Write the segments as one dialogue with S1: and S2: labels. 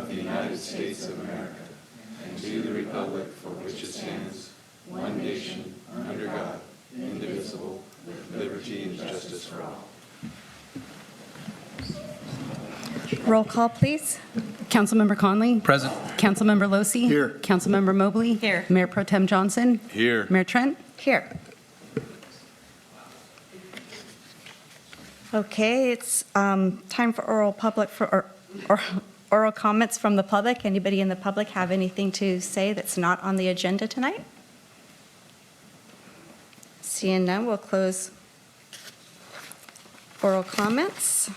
S1: of the United States of America and to the republic for which it stands, one nation, under God, indivisible, with liberty and justice for all.
S2: Roll call, please.
S3: Councilmember Conley?
S4: Present.
S3: Councilmember Losi?
S4: Here.
S3: Councilmember Mobley?
S2: Here.
S3: Mayor Pro Tem Johnson?
S4: Here.
S3: Mayor Trent?
S2: Here. Okay, it's time for oral comments from the public. Anybody in the public have anything to say that's not on the agenda tonight? Seeing none, we'll close oral comments.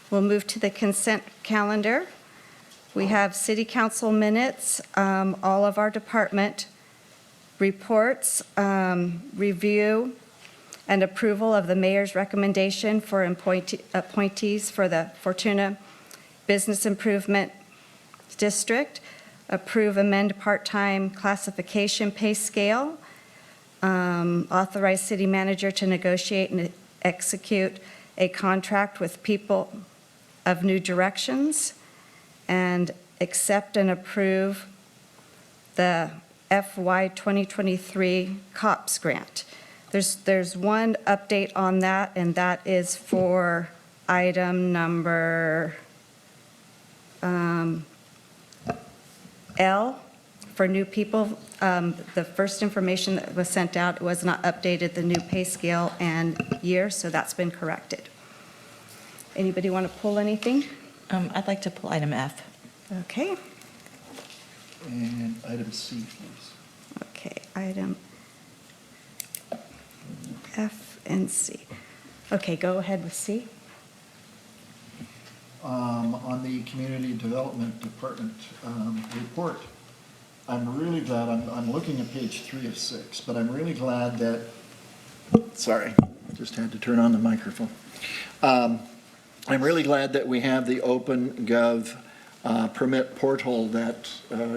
S2: We'll move to the consent calendar. We have city council minutes, all of our department reports, review and approval of the mayor's recommendation for appointees for the Fortuna Business Improvement District, approve amend part-time classification pay scale, authorize city manager to negotiate and execute a contract with People of New Directions, and accept and approve the FY 2023 COPS grant. There's one update on that, and that is for item number L for new people. The first information that was sent out was not updated, the new pay scale and year, so that's been corrected. Anybody want to pull anything?
S5: I'd like to pull item F.
S2: Okay.
S4: And item C, please.
S2: Okay, item F and C. Okay, go ahead with C.
S6: On the Community Development Department report, I'm really glad, I'm looking at page 3 of 6, but I'm really glad that, sorry, just had to turn on the microphone. I'm really glad that we have the OpenGov permit portal that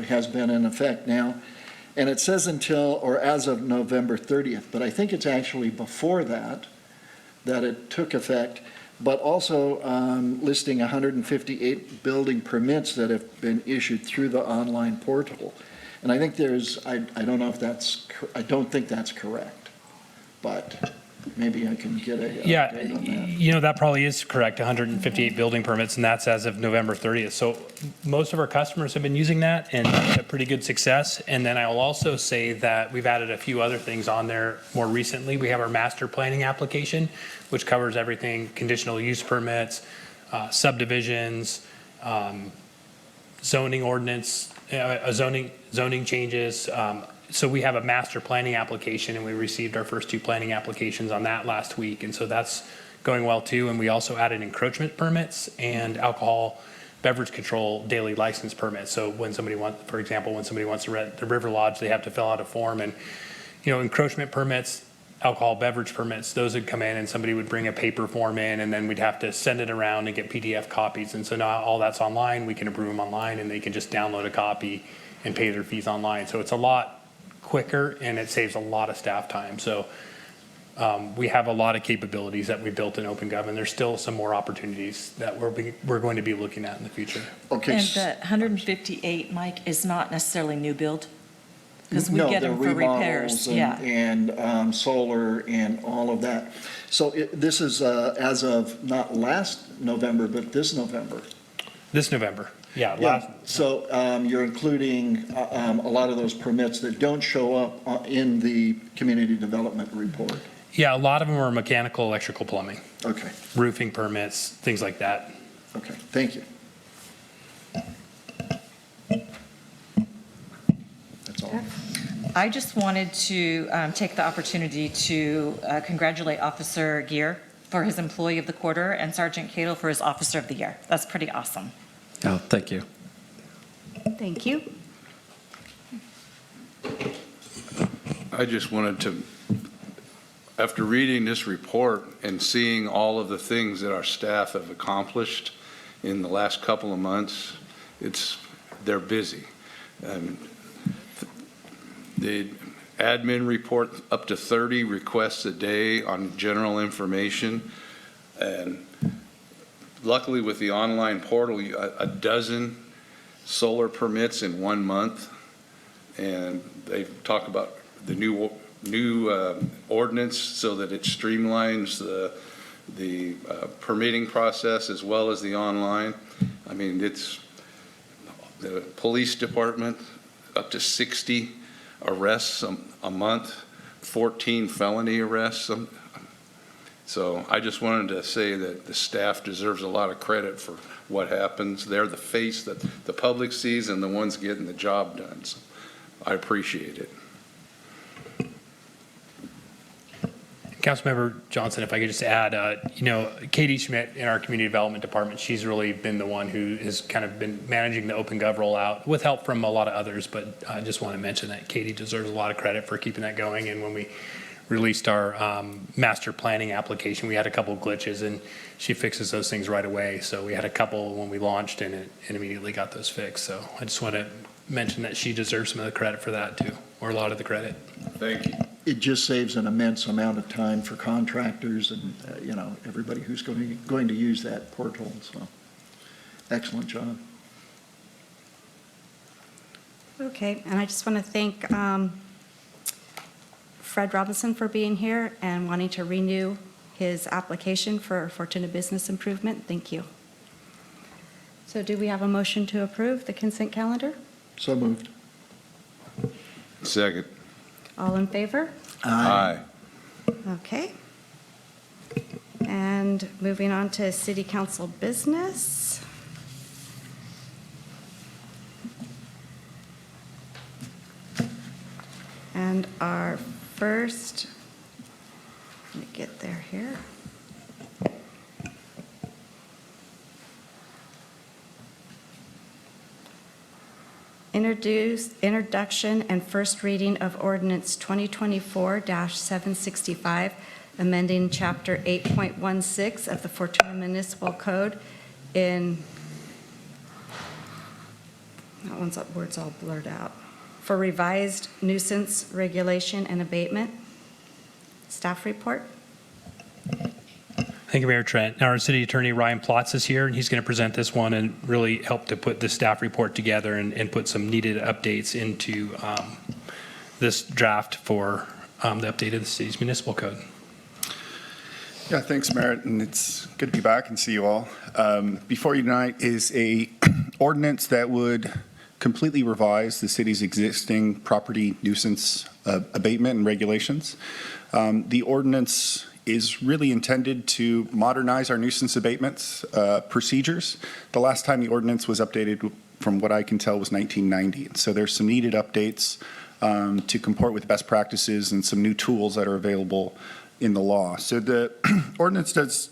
S6: has been in effect now. And it says until or as of November 30th, but I think it's actually before that it took effect, but also listing 158 building permits that have been issued through the online portal. And I think I don't know if I don't think that's correct, but maybe I can get a update on that.
S7: You know, that probably is correct, 158 building permits, and that's as of November 30th. So most of our customers have been using that, and had pretty good success. And then I will also say that we've added a few other things on there more recently. We have our master planning application, which covers everything, conditional use permits, subdivisions, zoning ordinance, zoning changes. So we have a master planning application, and we received our first 2 planning applications on that last week. And so that's going well too. And we also added encroachment permits and alcohol beverage control daily license permits. So when somebody wants, for example, when somebody wants to rent the River Lodge, they have to fill out a form. And, you know, encroachment permits, alcohol beverage permits, those would come in and somebody would bring a paper form in, and then we'd have to send it around and get PDF copies. And so now all that's online. We can approve them online, and they can just download a copy and pay their fees online. So it's a lot quicker, and it saves a lot of staff time. So we have a lot of capabilities that we built in OpenGov, and there's still some more opportunities that we're going to be looking at in the future.
S6: Okay.
S5: And the 158, Mike, is not necessarily new build? Because we get them for repairs.
S6: And solar and all of that. So this is as of not last November, but this November.
S7: This November.
S6: Yeah, so you're including a lot of those permits that don't show up in the community development report.
S7: Yeah, a lot of them are mechanical, electrical, plumbing.
S6: Okay.
S7: Roofing permits, things like that.
S6: Okay, thank you. That's all.
S5: I just wanted to take the opportunity to congratulate Officer Gear for his Employee of the Quarter and Sergeant Cato for his Officer of the Year. That's pretty awesome.
S4: Oh, thank you.
S2: Thank you.
S1: I just wanted to, after reading this report and seeing all of the things that our staff have accomplished in the last couple of months, they're busy. The admin report up to 30 requests a day on general information, and luckily with the online portal, a dozen solar permits in 1 month. And they talk about the new ordinance so that it streamlines the permitting process as well as the online. I mean, it's the police department, up to 60 arrests a month, 14 felony arrests. So I just wanted to say that the staff deserves a lot of credit for what happens. They're the face that the public sees and the ones getting the job done. So I appreciate it.
S7: Councilmember Johnson, if I could just add, Katie Schmidt in our community development department, she's really been the one who has kind of been managing the OpenGov rollout with help from a lot of others, but I just want to mention that Katie deserves a lot of credit for keeping that going. And when we released our master planning application, we had a couple of glitches and she fixes those things right away. So we had a couple when we launched and it immediately got those fixed. So I just want to mention that she deserves some of the credit for that too, or a lot of the credit.
S1: Thank you.
S6: It just saves an immense amount of time for contractors and, everybody who's going to use that portal. So, excellent job.
S2: Okay, and I just want to thank Fred Robinson for being here and wanting to renew his application for Fortuna Business Improvement. Thank you. So do we have a motion to approve the consent calendar?
S6: So moved.
S1: Second.
S2: All in favor?
S1: Aye.
S2: Okay. And moving on to city council business. And our first, let me get there here. Introduction and first reading of ordinance 2024-765, amending chapter 8.16 of the Fortuna Municipal Code in, word's all blurred out, for revised nuisance regulation and abatement. Staff report.
S7: Thank you, Mayor Trent. Our city attorney, Ryan Plotz, is here, and he's going to present this one and really help to put the staff report together and put some needed updates into this draft for the update of the city's municipal code.
S8: Yeah, thanks, Merritt, and it's good to be back and see you all. Before you tonight is a ordinance that would completely revise the city's existing property nuisance abatement and regulations. The ordinance is really intended to modernize our nuisance abatements procedures. The last time the ordinance was updated, from what I can tell, was 1990. And so there's some needed updates to comport with best practices and some new tools that are available in the law. So the ordinance does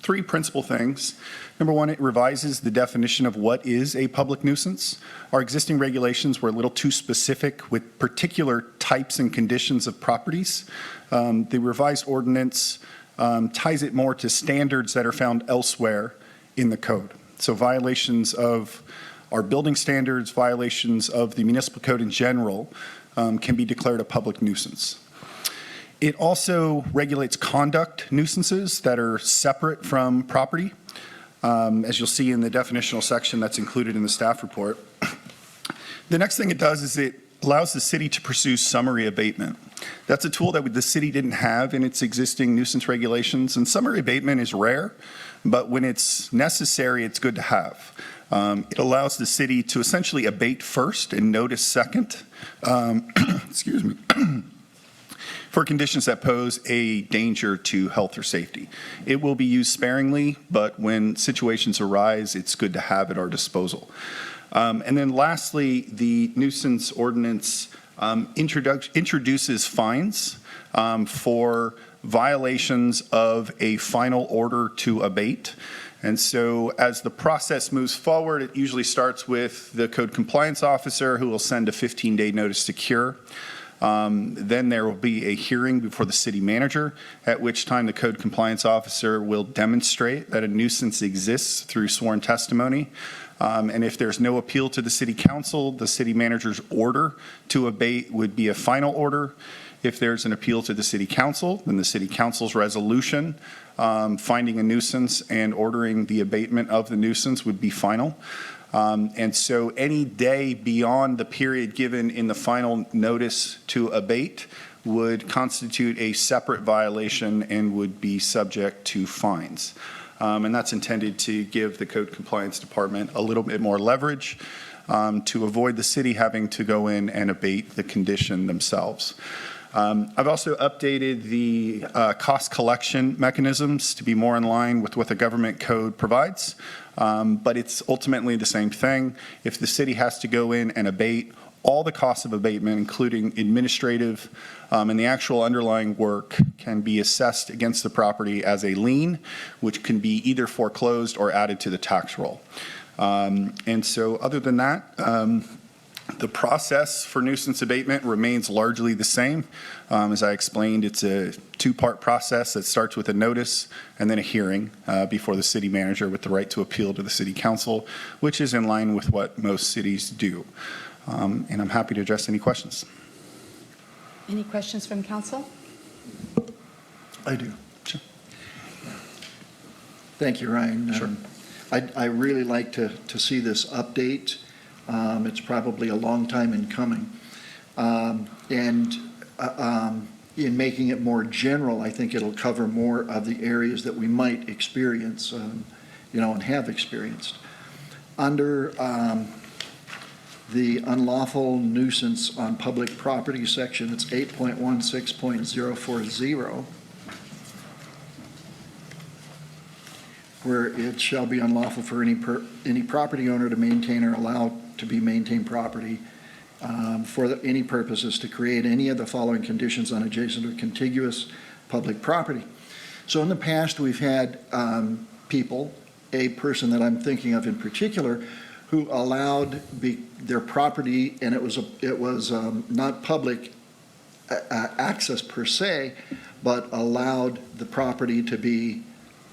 S8: three principal things. Number one, it revises the definition of what is a public nuisance. Our existing regulations were a little too specific with particular types and conditions of properties. The revised ordinance ties it more to standards that are found elsewhere in the code. So violations of our building standards, violations of the municipal code in general can be declared a public nuisance. It also regulates conduct nuisances that are separate from property, as you'll see in the definitional section that's included in the staff report. The next thing it does is it allows the city to pursue summary abatement. That's a tool that the city didn't have in its existing nuisance regulations, and summary abatement is rare, but when it's necessary, it's good to have. It allows the city to essentially abate first and notice second, excuse me, for conditions that pose a danger to health or safety. It will be used sparingly, but when situations arise, it's good to have at our disposal. And then lastly, the nuisance ordinance introduces fines for violations of a final order to abate. And so as the process moves forward, it usually starts with the code compliance officer who will send a 15-day notice to cure. Then there will be a hearing before the city manager, at which time the code compliance officer will demonstrate that a nuisance exists through sworn testimony. And if there's no appeal to the city council, the city manager's order to abate would be a final order. If there's an appeal to the city council, then the city council's resolution finding a nuisance and ordering the abatement of the nuisance would be final. And so any day beyond the period given in the final notice to abate would constitute a separate violation and would be subject to fines. And that's intended to give the Code Compliance Department a little bit more leverage to avoid the city having to go in and abate the condition themselves. I've also updated the cost collection mechanisms to be more in line with what the government code provides, but it's ultimately the same thing. If the city has to go in and abate, all the costs of abatement, including administrative and the actual underlying work, can be assessed against the property as a lien, which can be either foreclosed or added to the tax roll. And so other than that, the process for nuisance abatement remains largely the same. As I explained, it's a two-part process that starts with a notice and then a hearing before the city manager with the right to appeal to the city council, which is in line with what most cities do. And I'm happy to address any questions.
S3: Any questions from council?
S6: I do.
S8: Sure.
S6: Thank you, Ryan.
S8: Sure.
S6: I really like to see this update. It's probably a long time in coming. And in making it more general, I think it'll cover more of the areas that we might experience, and have experienced. Under the unlawful nuisance on public property section, it's 8.16.040, where it shall be unlawful for any property owner to maintain or allow to be maintained property for any purposes to create any of the following conditions on adjacent or contiguous public property. So in the past, we've had people, a person that I'm thinking of in particular, who allowed their property, and it was not public access per se, but allowed the property to be,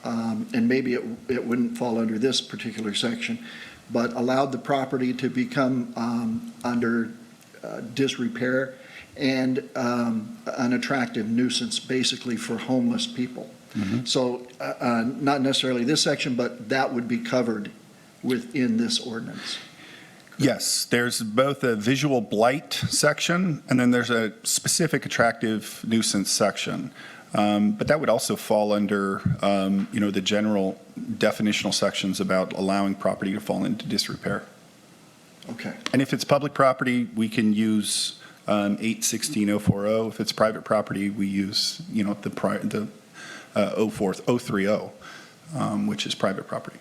S6: and maybe it wouldn't fall under this particular section, but allowed the property to become under disrepair and an attractive nuisance, basically for homeless people.
S8: Mm-hmm.
S6: So not necessarily this section, but that would be covered within this ordinance.
S8: Yes, there's both a visual blight section and then there's a specific attractive nuisance section. But that would also fall under, the general definitional sections about allowing property to fall into disrepair.
S6: Okay.
S8: And if it's public property, we can use 816.040. If it's private property, we use, the 030, which is private property.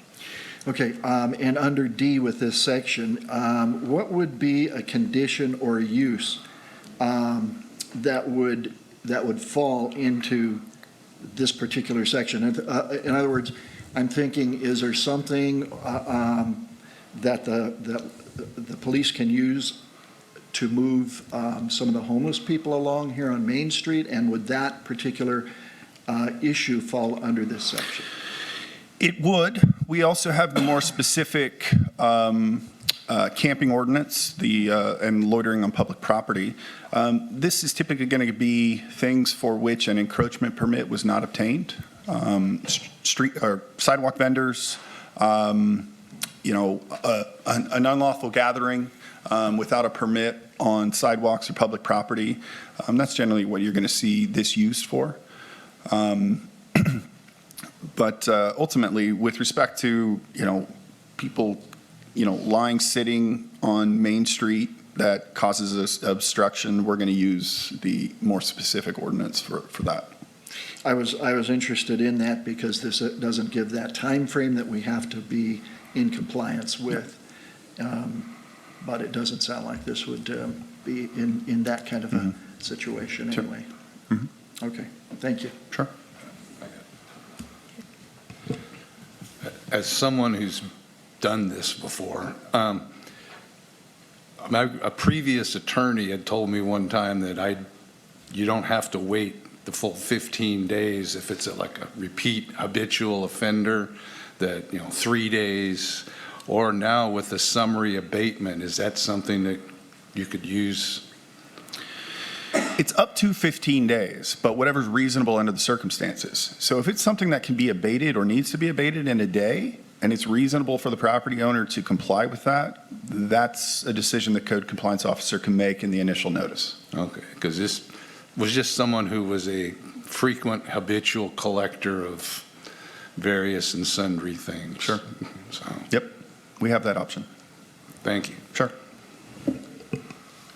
S6: Okay, and under D with this section, what would be a condition or use that would fall into this particular section? In other words, I'm thinking, is there something that the police can use to move some of the homeless people along here on Main Street, and would that particular issue fall under this section?
S8: It would. We also have the more specific camping ordinance, and loitering on public property. This is typically going to be things for which an encroachment permit was not obtained. Street or sidewalk vendors, an unlawful gathering without a permit on sidewalks or public property. That's generally what you're going to see this used for. But ultimately, with respect to, people, lying, sitting on Main Street that causes us obstruction, we're going to use the more specific ordinance for that.
S6: I was interested in that because this doesn't give that time frame that we have to be in compliance with. But it doesn't sound like this would be in that kind of a situation
S8: Sure.
S6: anyway.
S8: Mm-hmm.
S6: Okay, thank you.
S8: Sure.
S1: As someone who's done this before, a previous attorney had told me one time that you don't have to wait the full 15 days if it's like a repeat habitual offender, that 3 days, or now with the summary abatement, is that something that you could use?
S8: It's up to 15 days, but whatever's reasonable under the circumstances. So if it's something that can be abated or needs to be abated in a day, and it's reasonable for the property owner to comply with that, that's a decision the code compliance officer can make in the initial notice.
S1: Okay, because this was just someone who was a frequent habitual collector of various and sundry things.
S8: Sure.
S1: So,
S8: Yep, we have that option.
S1: thank you.
S8: Sure.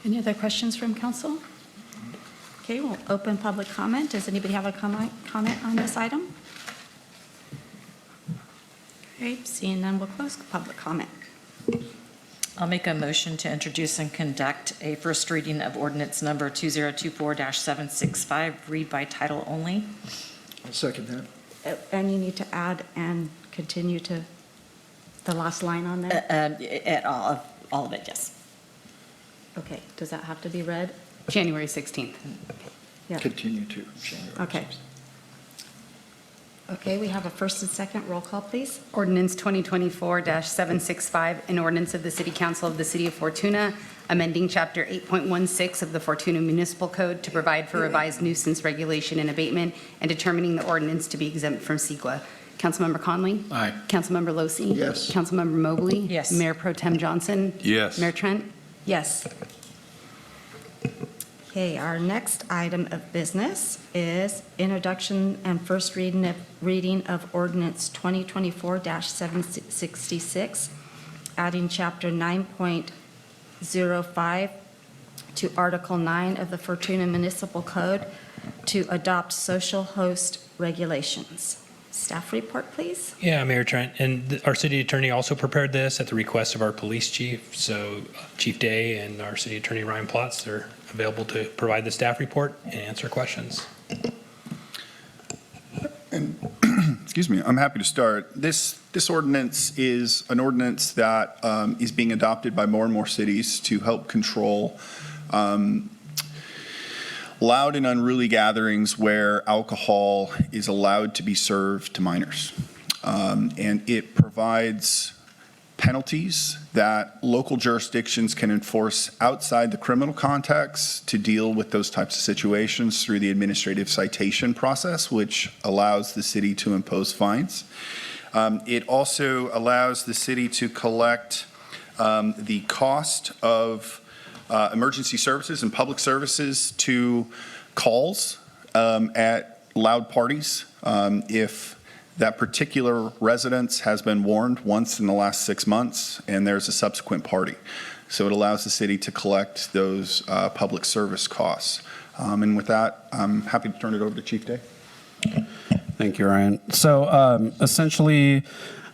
S3: Any other questions from council? Okay, we'll open public comment. Does anybody have a comment on this item? Okay, seeing none, we'll close public comment.
S5: I'll make a motion to introduce and conduct a first reading of ordinance number 2024-765, read by title only.
S6: I'll second that.
S2: And you need to add and continue to the last line on there?
S5: At all of it, yes.
S2: Okay, does that have to be read?
S3: January 16th.
S2: Yeah.
S6: Continue to January.
S2: Okay. Okay, we have a first and second. Roll call, please.
S3: Ordinance 2024-765, an ordinance of the City Council of the City of Fortuna, amending Chapter 8.16 of the Fortuna Municipal Code to provide for revised nuisance regulation and abatement, and determining the ordinance to be exempt from CEQA. Councilmember Conley?
S4: Aye.
S3: Councilmember Losi?
S6: Yes.
S3: Councilmember Mobley?
S5: Yes.
S3: Mayor Pro Tem Johnson?
S1: Yes.
S3: Mayor Trent?
S2: Yes. Okay, our next item of business is introduction and first reading of ordinance 2024-766, adding chapter 9.05 to Article 9 of the Fortuna Municipal Code to adopt social host regulations. Staff report, please.
S7: Yeah, Mayor Trent, and our city attorney also prepared this at the request of our police chief. So Chief Day and our city attorney Ryan Plotz are available to provide the staff report and answer questions.
S8: Excuse me, I'm happy to start. This ordinance is an ordinance that is being adopted by more and more cities to help control loud and unruly gatherings where alcohol is allowed to be served to minors. And it provides penalties that local jurisdictions can enforce outside the criminal context to deal with those types of situations through the administrative citation process, which allows the city to impose fines. It also allows the city to collect the cost of emergency services and public services to calls at loud parties if that particular residence has been warned once in the last 6 months and there's a subsequent party. So it allows the city to collect those public service costs. And with that, I'm happy to turn it over to Chief Day.
S9: Thank you, Ryan. So essentially,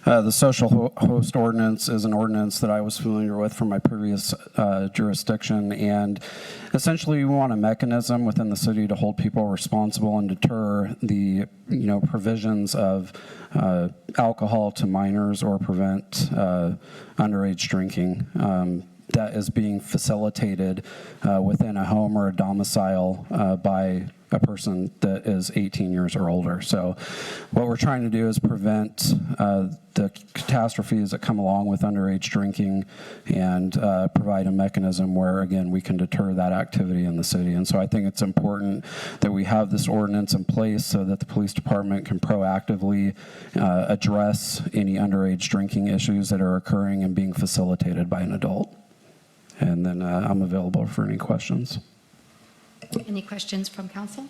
S9: the social host ordinance is an ordinance that I was familiar with from my previous jurisdiction, and essentially we want a mechanism within the city to hold people responsible and deter the provisions of alcohol to minors or prevent underage drinking that is being facilitated within a home or a domicile by a person that is 18 years or older. So what we're trying to do is prevent the catastrophes that come along with underage drinking and provide a mechanism where, again, we can deter that activity in the city. And so I think it's important that we have this ordinance in place so that the police department can proactively address any underage drinking issues that are occurring and being facilitated by an adult. And then I'm available for any questions.
S3: Any questions from council?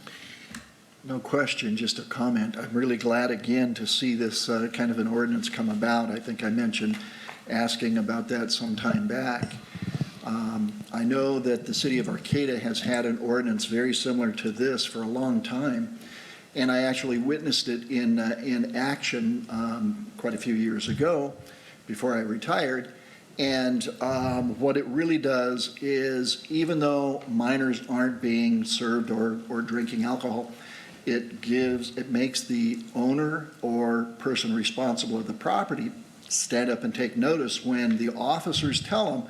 S6: No question, just a comment. I'm really glad again to see this kind of an ordinance come about. I think I mentioned asking about that some time back. I know that the city of Arcata has had an ordinance very similar to this for a long time, and I actually witnessed it in action quite a few years ago before I retired. And what it really does is, even though minors aren't being served or drinking alcohol, it makes the owner or person responsible of the property stand up and take notice when the officers tell them,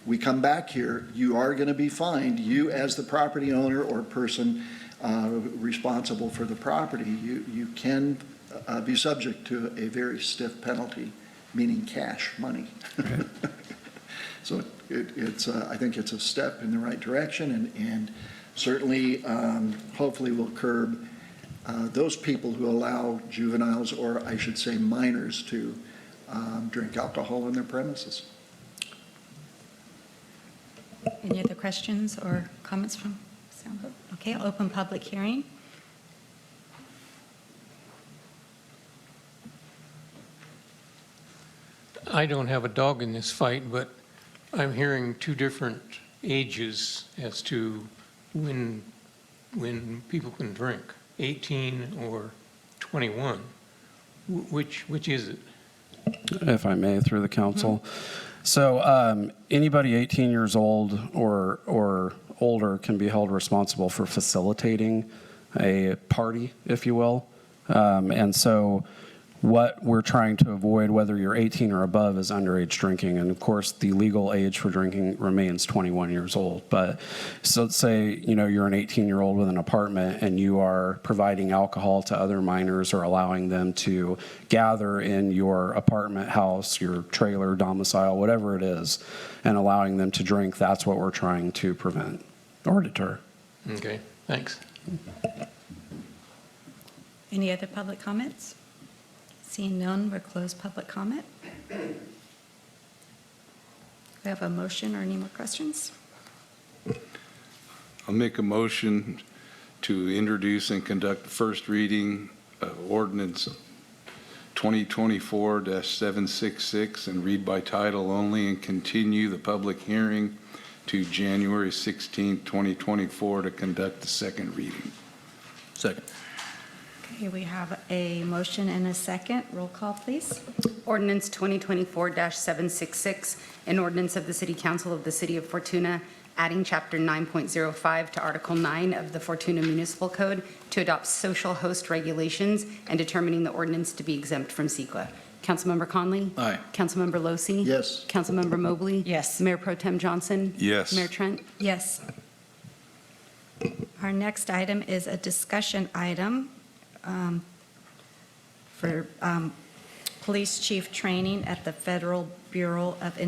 S6: we come back here, you are going to be fined. You, as the property owner or person responsible for the property, you can be subject to a very stiff penalty, meaning cash money. Okay. So it's I think it's a step in the right direction, and certainly hopefully will curb those people who allow juveniles, or I should say minors, to drink alcohol in their premises.
S2: Any other questions or comments from Soundboard? Okay, I'll open public hearing.
S10: I don't have a dog in this fight, but I'm hearing two different ages as to when people can drink, 18 or 21. Which is it?
S9: If I may, through the council. So anybody 18 years old or older can be held responsible for facilitating a party, if you will. And so what we're trying to avoid, whether you're 18 or above, is underage drinking. And of course, the legal age for drinking remains 21 years old. But so let's say, you're an 18-year-old with an apartment and you are providing alcohol to other minors or allowing them to gather in your apartment house, your trailer, domicile, whatever it is, and allowing them to drink. That's what we're trying to prevent or deter.
S10: Okay, thanks.
S2: Any other public comments? Seeing none, we'll close public comment. We have a motion or any more questions?
S1: I'll make a motion to introduce and conduct the first reading of ordinance 2024-766 and read by title only and continue the public hearing to January 16, 2024 to conduct the second reading.
S4: Second.
S2: Okay, we have a motion and a second. Roll call, please.
S3: Ordinance 2024-766, an ordinance of the City Council of the City of Fortuna, adding Chapter 9.05 to Article 9 of the Fortuna Municipal Code to adopt social host regulations and determining the ordinance to be exempt from CEQA. Councilmember Conley?
S4: Aye.
S3: Councilmember Losi?
S6: Yes.
S3: Councilmember Mobley?
S5: Yes.
S3: Mayor Pro Tem Johnson?
S1: Yes.
S3: Mayor Trent?
S2: Yes. Our next item is a discussion item for police chief training at the Federal Bureau of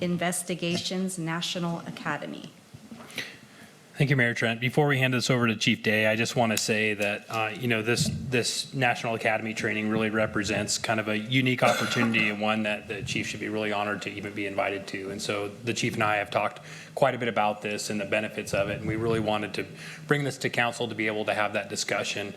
S2: Investigations National Academy.
S7: Thank you, Mayor Trent. Before we hand this over to Chief Day, I just want to say that, this National Academy training really represents kind of a unique opportunity and one that the chief should be really honored to even be invited to. And so the chief and I have talked quite a bit about this and the benefits of it, and we really wanted to bring this to council to be able to have that discussion.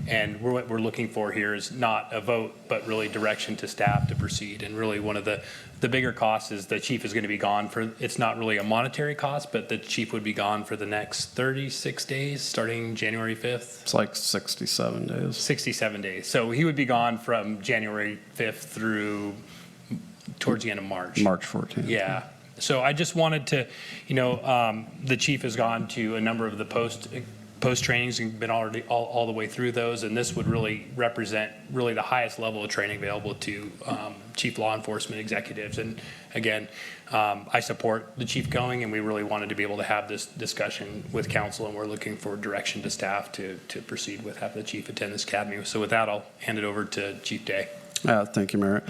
S7: And what we're looking for here is not a vote, but really direction to staff to proceed. And really one of the bigger costs is the chief is going to be gone for, it's not really a monetary cost, but the chief would be gone for the next 36 days, starting January 5th.
S9: It's like 67 days.
S7: 67 days. So he would be gone from January 5th through towards the end of March.
S9: March 14th.
S7: Yeah. So I just wanted to, the chief has gone to a number of the post trainings and been already all the way through those, and this would really represent the highest level of training available to chief law enforcement executives. And again, I support the chief going, and we really wanted to be able to have this discussion with council, and we're looking for direction to staff to proceed with having the chief attend this academy. So with that, I'll hand it over to Chief Day.
S9: Thank you, Mayor.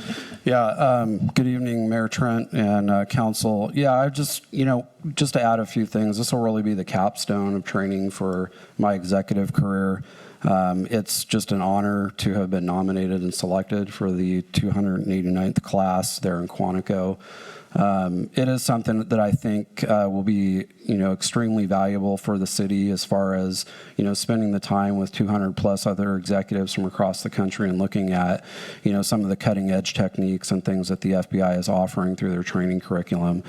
S9: Good evening, Mayor Trent and council. I just to add a few things, this will really be the capstone of training for my executive career. It's just an honor to have been nominated and selected for the 289th class there in Quantico. It is something that I think will be, extremely valuable for the city as far as, spending the time with 200 plus other executives from across the country and looking at, some of the cutting edge techniques and things that the FBI is offering through their training curriculum.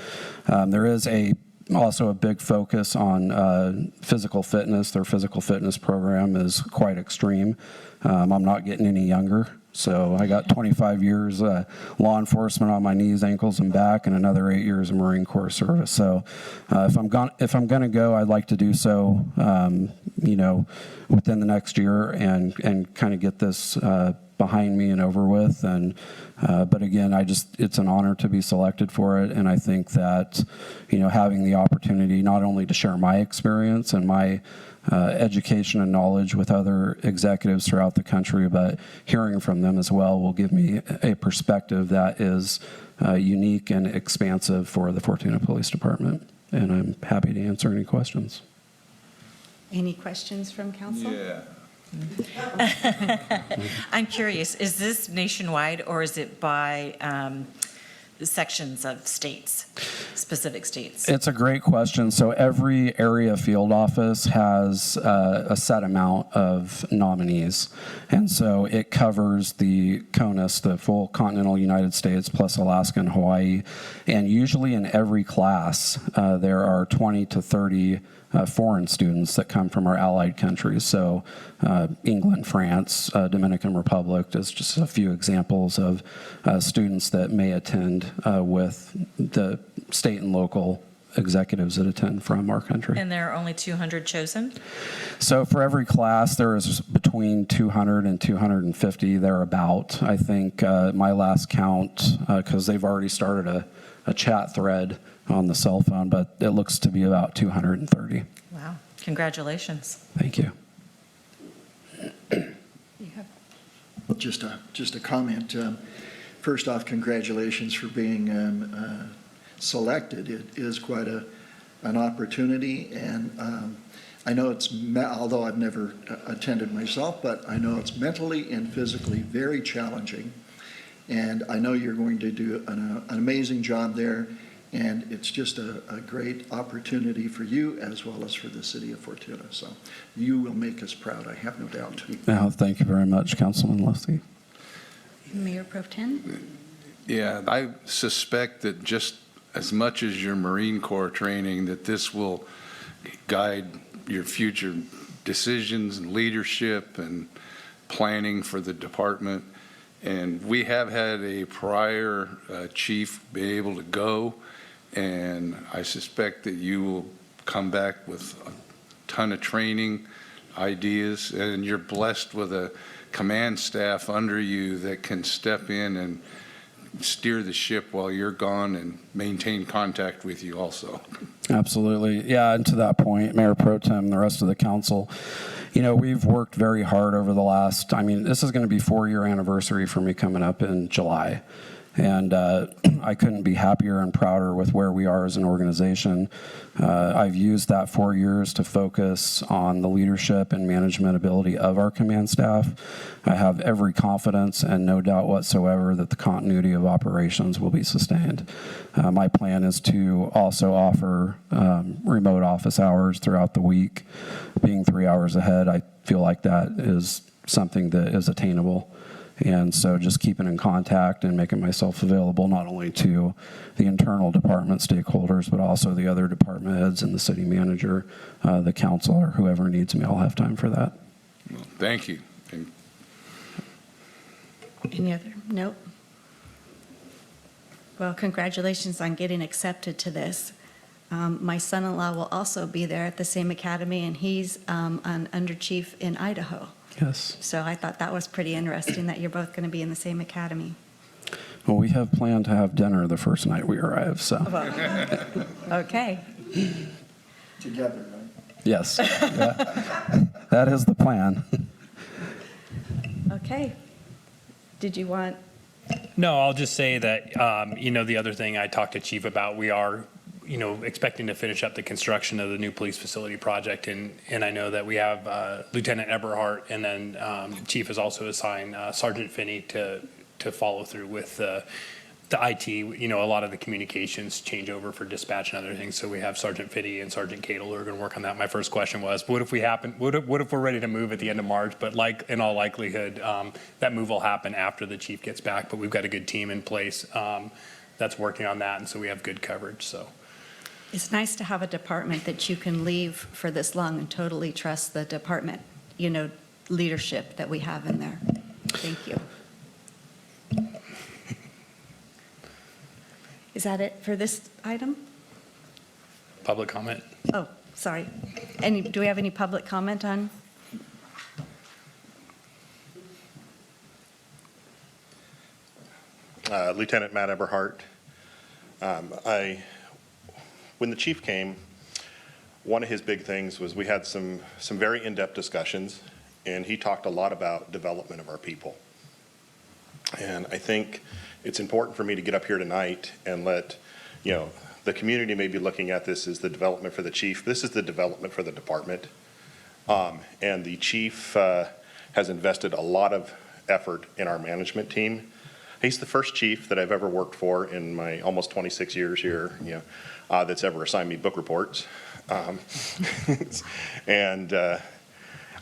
S9: There is also a big focus on physical fitness. Their physical fitness program is quite extreme. I'm not getting any younger. So I got 25 years law enforcement on my knees, ankles, and back, and another 8 years of Marine Corps service. So if I'm going to go, I'd like to do so, within the next year and kind of get this behind me and over with. And but again, it's an honor to be selected for it, and I think that having the opportunity not only to share my experience and my education and knowledge with other executives throughout the country, but hearing from them as well will give me a perspective that is unique and expansive for the Fortuna Police Department. And I'm happy to answer any questions.
S2: Any questions from council?
S1: Yeah.
S5: I'm curious, is this nationwide or is it by sections of states, specific states?
S9: It's a great question. So every area field office has a set amount of nominees. And so it covers the CONUS, the full continental United States, plus Alaska and Hawaii. And usually in every class, there are 20 to 30 foreign students that come from our allied countries. So England, France, Dominican Republic is just a few examples of students that may attend with the state and local executives that attend from our country.
S5: And there are only 200 chosen?
S9: So for every class, there is between 200 and 250 thereabout. I think my last count, because they've already started a chat thread on the cell phone, but it looks to be about 230.
S5: Wow, congratulations.
S9: Thank you.
S6: Just a comment. First off, congratulations for being selected. It is quite an opportunity, and I know it's, although I've never attended myself, but I know it's mentally and physically very challenging, and I know you're going to do an amazing job there, and it's just a great opportunity for you as well as for the city of Fortuna. So you will make us proud, I have no doubt.
S9: Now, thank you very much, Councilman Lustig.
S2: Mayor Pro Tem?
S1: Yeah, I suspect that just as much as your Marine Corps training, that this will guide your future decisions and leadership and planning for the department. And we have had a prior chief be able to go, and I suspect that you will come back with a ton of training ideas, and you're blessed with a command staff under you that can step in and steer the ship while you're gone and maintain contact with you also.
S9: Absolutely. Yeah, and to that point, Mayor Pro Tem, the rest of the council, you know, we've worked very hard over the last, I mean, this is going to be 4-year anniversary for me coming up in July. And I couldn't be happier and prouder with where we are as an organization. I've used that 4 years to focus on the leadership and management ability of our command staff. I have every confidence and no doubt whatsoever that the continuity of operations will be sustained. My plan is to also offer remote office hours throughout the week. Being 3 hours ahead, I feel like that is something that is attainable. And so just keeping in contact and making myself available not only to the internal department stakeholders, but also the other department heads and the city manager, the council, or whoever needs me. I'll have time for that.
S1: Well, thank you. And
S2: Any other? Nope. Well, congratulations on getting accepted to this. My son-in-law will also be there at the same academy, and he's an under chief in Idaho.
S9: Yes.
S2: So I thought that was pretty interesting that you're both going to be in the same academy.
S9: Well, we have planned to have dinner the first night we arrive, so.
S2: Okay.
S6: Together, right?
S9: Yes. Yeah. That is the plan.
S2: Okay. Did you want?
S7: No, I'll just say that, you know, the other thing I talked to Chief about, we are, you know, expecting to finish up the construction of the new police facility project. And I know that we have Lieutenant Eberhardt, and then Chief has also assigned Sergeant Finney to follow through with the IT. You know, a lot of the communications change over for dispatch and other things. So we have Sergeant Finney and Sergeant Cadle who are going to work on that. My first question was, what if we're ready to move at the end of March? But like in all likelihood, that move will happen after the chief gets back. But we've got a good team in place that's working on that. And so we have good coverage, so.
S2: It's nice to have a department that you can leave for this long and totally trust the department, you know, leadership that we have in there. Thank you. Is that it for this item?
S7: Public comment?
S2: Oh, sorry. Do we have any public comment on?
S11: Lieutenant Matt Eberhardt. When the chief came, one of his big things was we had some very in-depth discussions, and he talked a lot about development of our people. And I think it's important for me to get up here tonight and let, you know, the community may be looking at this as the development for the chief. This is the development for the department. And the chief has invested a lot of effort in our management team. He's the first chief that I've ever worked for in my almost 26 years here, that's ever assigned me book reports. And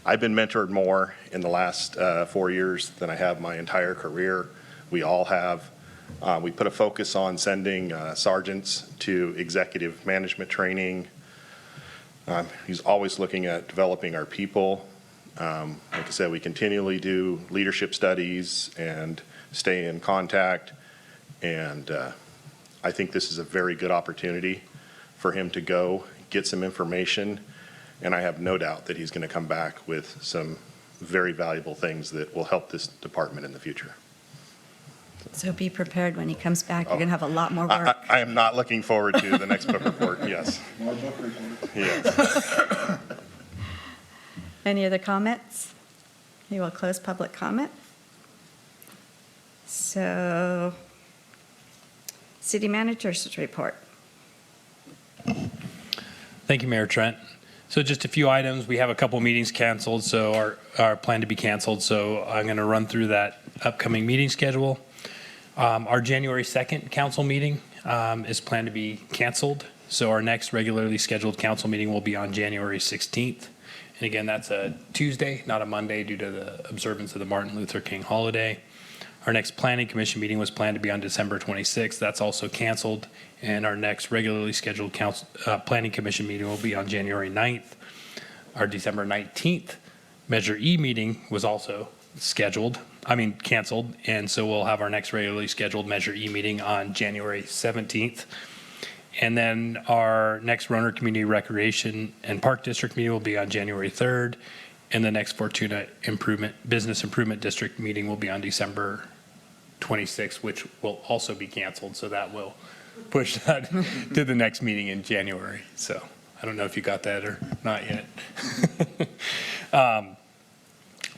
S11: I've been mentored more in the last 4 years than I have my entire career. We all have. We put a focus on sending sergeants to executive management training. He's always looking at developing our people. Like I said, we continually do leadership studies and stay in contact. And I think this is a very good opportunity for him to go get some information. And I have no doubt that he's going to come back with some very valuable things that will help this department in the future.
S2: So be prepared when he comes back. You're going to have a lot more work.
S11: I am not looking forward to the next book report, yes.
S6: More book report.
S11: Yes.
S2: Any other comments? We will close public comment. So, city manager's report.
S7: Thank you, Mayor Trent. So just a few items. We have a couple meetings canceled, so our plan to be canceled. So I'm going to run through that upcoming meeting schedule. Our January 2nd council meeting is planned to be canceled. So our next regularly scheduled council meeting will be on January 16th. And again, that's a Tuesday, not a Monday, due to the observance of the Martin Luther King holiday. Our next planning commission meeting was planned to be on December 26th. That's also canceled. And our next regularly scheduled planning commission meeting will be on January 9th. Our December 19th Measure E meeting was also canceled. And so we'll have our next regularly scheduled Measure E meeting on January 17th. And then our next Roner Community Recreation and Park District meeting will be on January 3rd. And the next Fortuna Business Improvement District meeting will be on December 26th, which will also be canceled. So that will push that to the next meeting in January. So I don't know if you got that or not yet.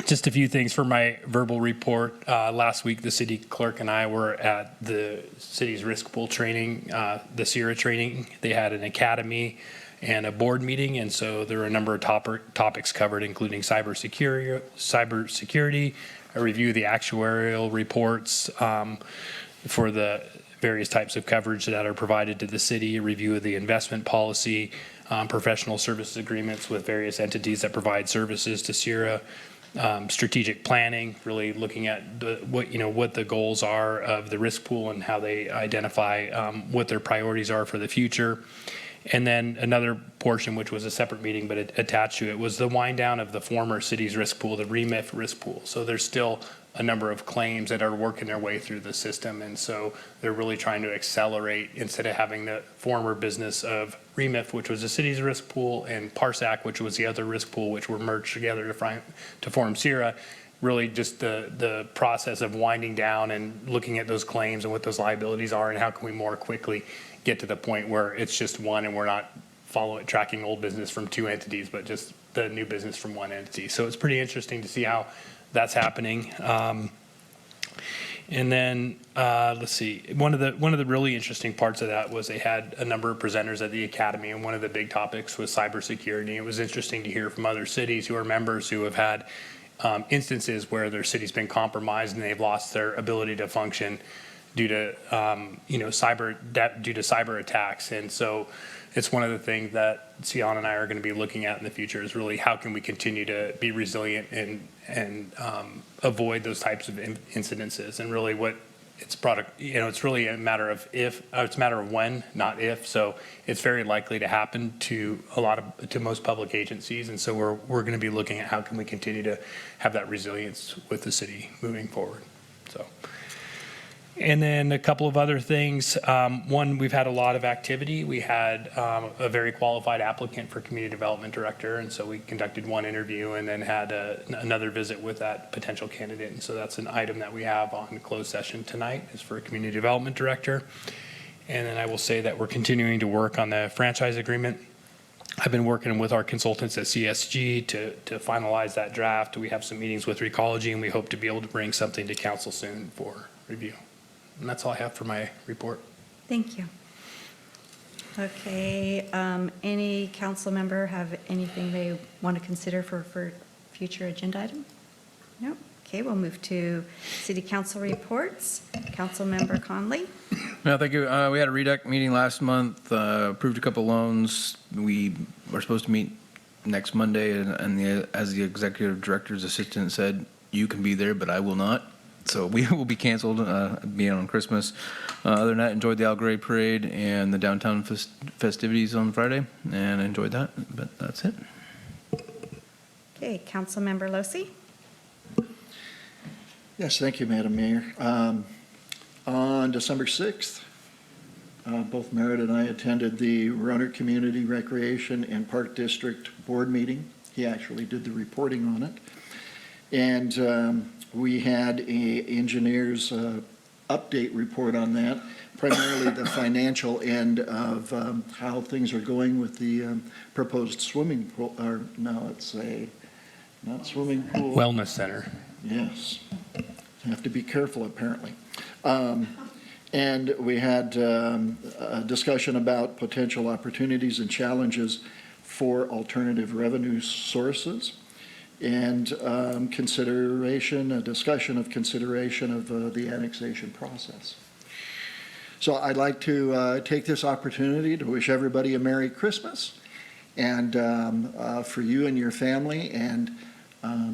S7: Just a few things for my verbal report. Last week, the city clerk and I were at the city's risk pool training, the Sierra training. They had an academy and a board meeting, and so there were a number of topics covered, including cybersecurity, a review of the actuarial reports for the various types of coverage that are provided to the city, a review of the investment policy, professional services agreements with various entities that provide services to Sierra, strategic planning, really looking at what the goals are of the risk pool and how they identify what their priorities are for the future. And then another portion, which was a separate meeting, but attached to it, was the wind down of the former city's risk pool, the REMIF risk pool. So there's still a number of claims that are working their way through the system. And so they're really trying to accelerate, instead of having the former business of REMIF, which was the city's risk pool, and PARSAC, which was the other risk pool, which were merged together to form Sierra, really just the process of winding down and looking at those claims and what those liabilities are and how can we more quickly get to the point where it's just one and we're not tracking old business from two entities, but just the new business from one entity. So it's pretty interesting to see how that's happening. And then let's see, one of the really interesting parts of that was they had a number of presenters at the academy, and one of the big topics was cybersecurity. It was interesting to hear from other cities who are members who have had instances where their city's been compromised and they've lost their ability to function due to cyber attacks. And so it's one of the things that Sion and I are going to be looking at in the future is really how can we continue to be resilient and avoid those types of incidences. And really what it's really a matter of it's a matter of when, not if. So it's very likely to happen to most public agencies. And so we're going to be looking at how can we continue to have that resilience with the city moving forward. So. And then a couple of other things. One, we've had a lot of activity. We had a very qualified applicant for community development director, and so we conducted one interview and then had another visit with that potential candidate. And so that's an item that we have on closed session tonight, is for a community development director. And then I will say that we're continuing to work on the franchise agreement. I've been working with our consultants at CSG to finalize that draft. We have some meetings with Recology, and we hope to be able to bring something to council soon for review. And that's all I have for my report.
S2: Thank you. Okay, any council member have anything they want to consider for future agenda item? No? Okay, we'll move to city council reports. Councilmember Conley?
S12: No, thank you. We had a REDAC meeting last month, approved a couple loans. We are supposed to meet next Monday, and as the executive director's assistant said, you can be there, but I will not. So we will be canceled, being on Christmas. Other than that, enjoyed the Al Gray Parade and the downtown festivities on Friday, and enjoyed that, but that's it.
S2: Okay, Councilmember Losi?
S6: Yes, thank you, Madam Mayor. On December 6th, both Merritt and I attended the Roanoke Community Recreation and Park District Board meeting. He actually did the reporting on it. And we had a engineer's update report on that, primarily the financial end of how things are going with the proposed swimming pool, or no, it's not swimming pool.
S7: Wellness Center.
S6: Yes. Have to be careful, apparently. And we had a discussion about potential opportunities and challenges for alternative revenue sources, and a discussion of consideration of the annexation process. So I'd like to take this opportunity to wish everybody a Merry Christmas, and for you and your family, and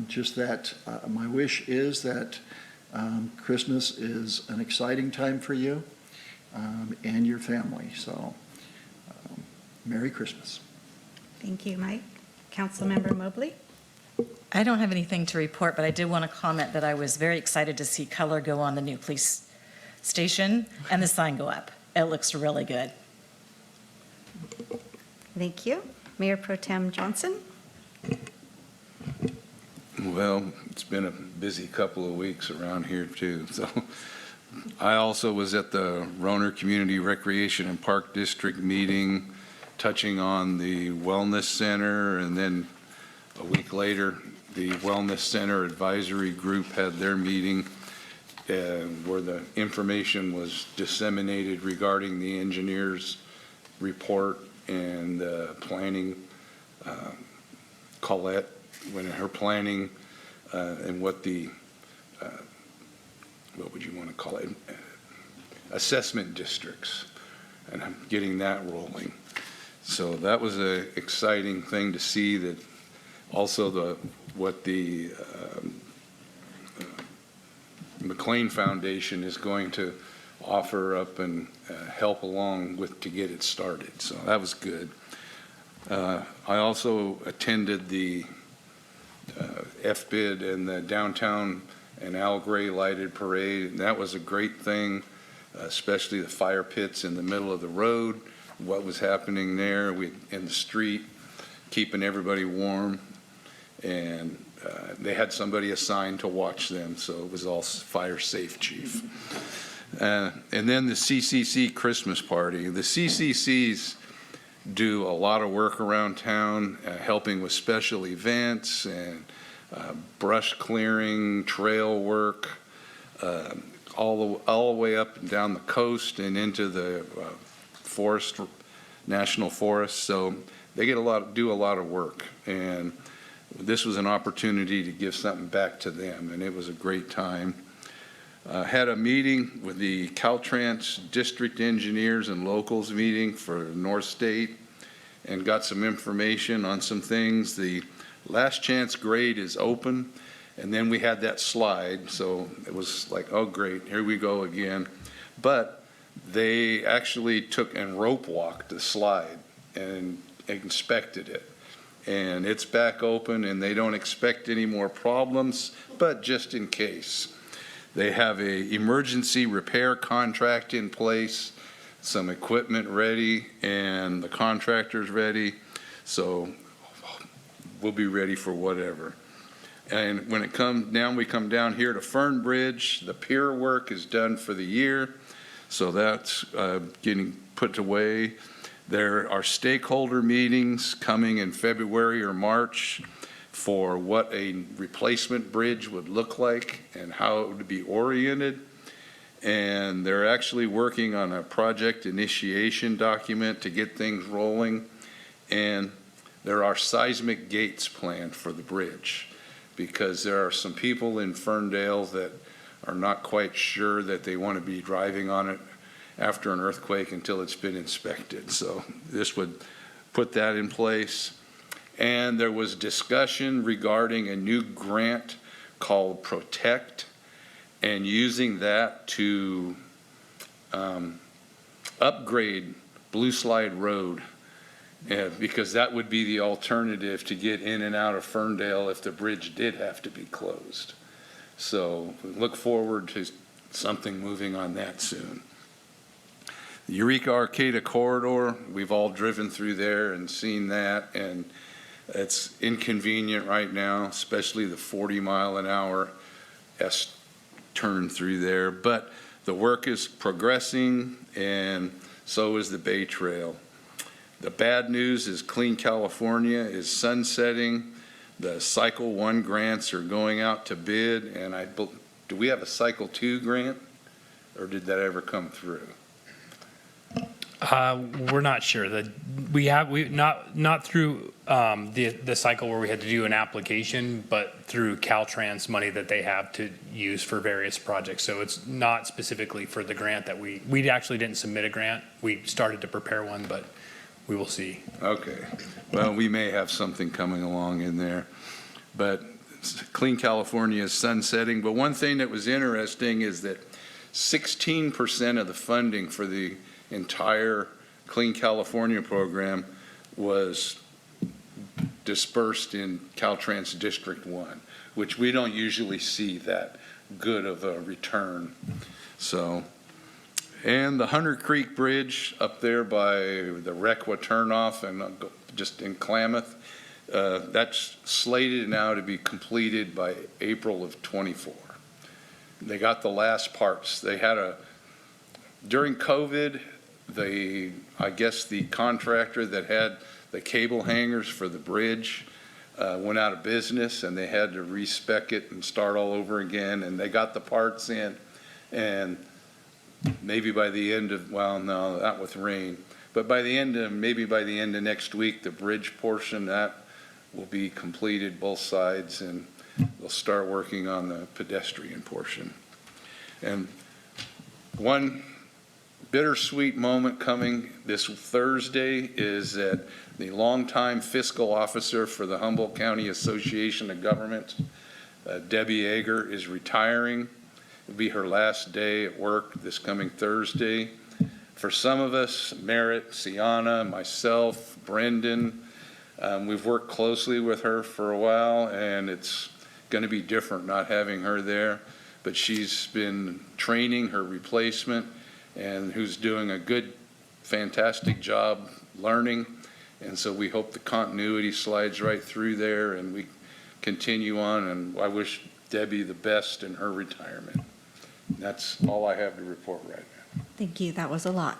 S6: just that my wish is that Christmas is an exciting time for you and your family. So Merry Christmas.
S2: Thank you, Mike. Councilmember Mobley?
S5: I don't have anything to report, but I did want to comment that I was very excited to see color go on the new police station and the sign go up. It looks really good.
S2: Thank you. Mayor Pro Tem Johnson?
S1: Well, it's been a busy couple of weeks around here too. So I also was at the Roanoke Community Recreation and Park District meeting, touching on the Wellness Center, and then a week later, the Wellness Center Advisory Group had their meeting where the information was disseminated regarding the engineer's report and planning, Colette, when her planning and what the, what would you want to call it, assessment districts, and I'm getting that rolling. So that was an exciting thing to see, that also what the McLean Foundation is going to offer up and help along with to get it started. So that was good. I also attended the FBID and the downtown and Al Gray lighted parade. And that was a great thing, especially the fire pits in the middle of the road, what was happening there in the street, keeping everybody warm. And they had somebody assigned to watch them, so it was all fire safe, chief. And then the CCC Christmas party. The CCCs do a lot of work around town, helping with special events and brush clearing, trail work, all the way up and down the coast and into the national forest. So they do a lot of work, and this was an opportunity to give something back to them, and it was a great time. Had a meeting with the Caltrans district engineers and locals meeting for North State, and got some information on some things. The last chance grade is open, and then we had that slide, so it was like, oh great, here we go again. But they actually took and rope walked the slide and inspected it, and it's back open, and they don't expect any more problems, but just in case. They have a emergency repair contract in place, some equipment ready, and the contractor's ready, so we'll be ready for whatever. And when it comes down, we come down here to Fern Bridge. The pier work is done for the year, so that's getting put away. There are stakeholder meetings coming in February or March for what a replacement bridge would look like and how it would be oriented. and they're actually working on a project initiation document to get things rolling. And there are seismic gates planned for the bridge, because there are some people in Ferndale that are not quite sure that they want to be driving on it after an earthquake until it's been inspected. So this would put that in place. And there was discussion regarding a new grant called Protect, and using that to upgrade Blue Slide Road, because that would be the alternative to get in and out of Ferndale if the bridge did have to be closed. So we look forward to something moving on that soon. The Eureka Arcata corridor, we've all driven through there and seen that, and it's inconvenient right now, especially the 40-mile-an-hour S-turn through there. But the work is progressing, and so is the Bay Trail. The bad news is Clean California is sunsetting. The Cycle 1 grants are going out to bid, and do we have a Cycle 2 grant, or did that ever come through?
S7: We're not sure. Not through the cycle where we had to do an application, but through Caltrans money that they have to use for various projects. So it's not specifically for the grant that we actually didn't submit a grant. We started to prepare one, but we will see.
S1: Okay. Well, we may have something coming along in there. But Clean California is sunsetting. But one thing that was interesting is that 16% of the funding for the entire Clean California program was dispersed in Caltrans District 1, which we don't usually see that good of a return. So, and the Hunter Creek Bridge up there by the Requa turnoff and just in Klamath, that's slated now to be completed by April of '24. They got the last parts. They had during COVID, I guess the contractor that had the cable hangers for the bridge went out of business, and they had to respec it and start all over again, and they got the parts in, and maybe by the end of, well, no, not with rain, but maybe by the end of next week, the bridge portion, that will be completed, both sides, and they'll start working on the pedestrian portion. And one bittersweet moment coming this Thursday is that the longtime fiscal officer for the Humboldt County Association of Governments, Debbie Yeager, is retiring. It'll be her last day at work this coming Thursday. For some of us, Merritt, Sienna, myself, Brendan, we've worked closely with her for a while, and it's going to be different not having her there. But she's been training her replacement, and who's doing a good, fantastic job learning. And so we hope the continuity slides right through there and we continue on. And I wish Debbie the best in her retirement. And that's all I have to report right now.
S2: Thank you. That was a lot.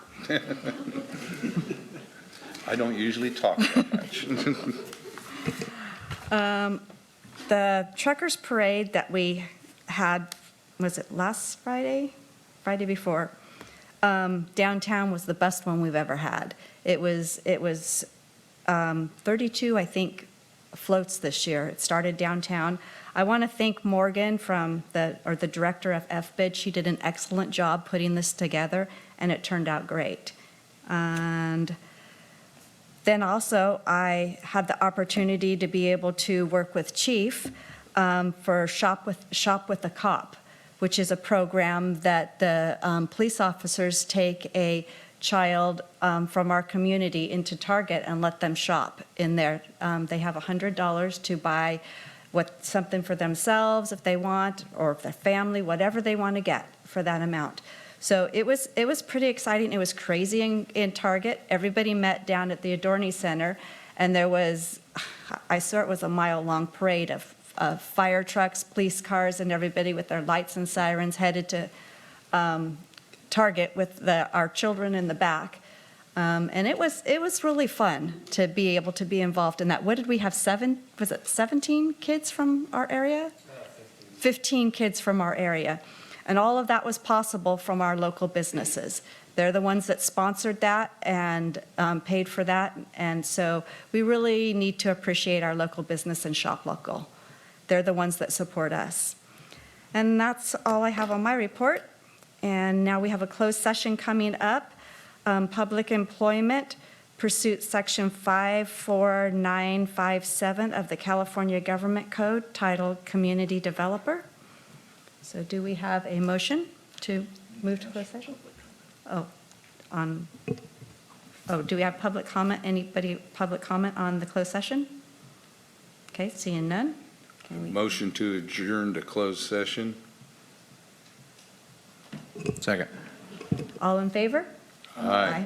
S1: I don't usually talk that much.
S2: The truckers parade that we had, was it last Friday? Friday before. Downtown was the best one we've ever had. It was 32, I think, floats this year. It started downtown. I want to thank Morgan the director of FBID. She did an excellent job putting this together, and it turned out great. And then also, I had the opportunity to be able to work with Chief for Shop with a Cop, which is a program that the police officers take a child from our community into Target and let them shop in there. They have $100 to buy something for themselves if they want, or their family, whatever they want to get for that amount. So it was pretty exciting. It was crazy in Target. Everybody met down at the Adorney Center, and there was, I saw it was a mile-long parade of fire trucks, police cars, and everybody with their lights and sirens headed to Target with our children in the back. And it was really fun to be able to be involved in that. What did we have, 17 kids from our area? 15 kids from our area. And all of that was possible from our local businesses. They're the ones that sponsored that and paid for that. And so we really need to appreciate our local business and shop local. They're the ones that support us. And that's all I have on my report. And now we have a closed session coming up. Public employment, pursuit section 54957 of the California Government Code titled Community Developer. So do we have a motion to move to closed session? Do we have public comment? Anybody public comment on the closed session? Okay, seeing none. Can we?
S1: Motion to adjourn to closed session.
S12: Second.
S2: All in favor?
S1: Aye.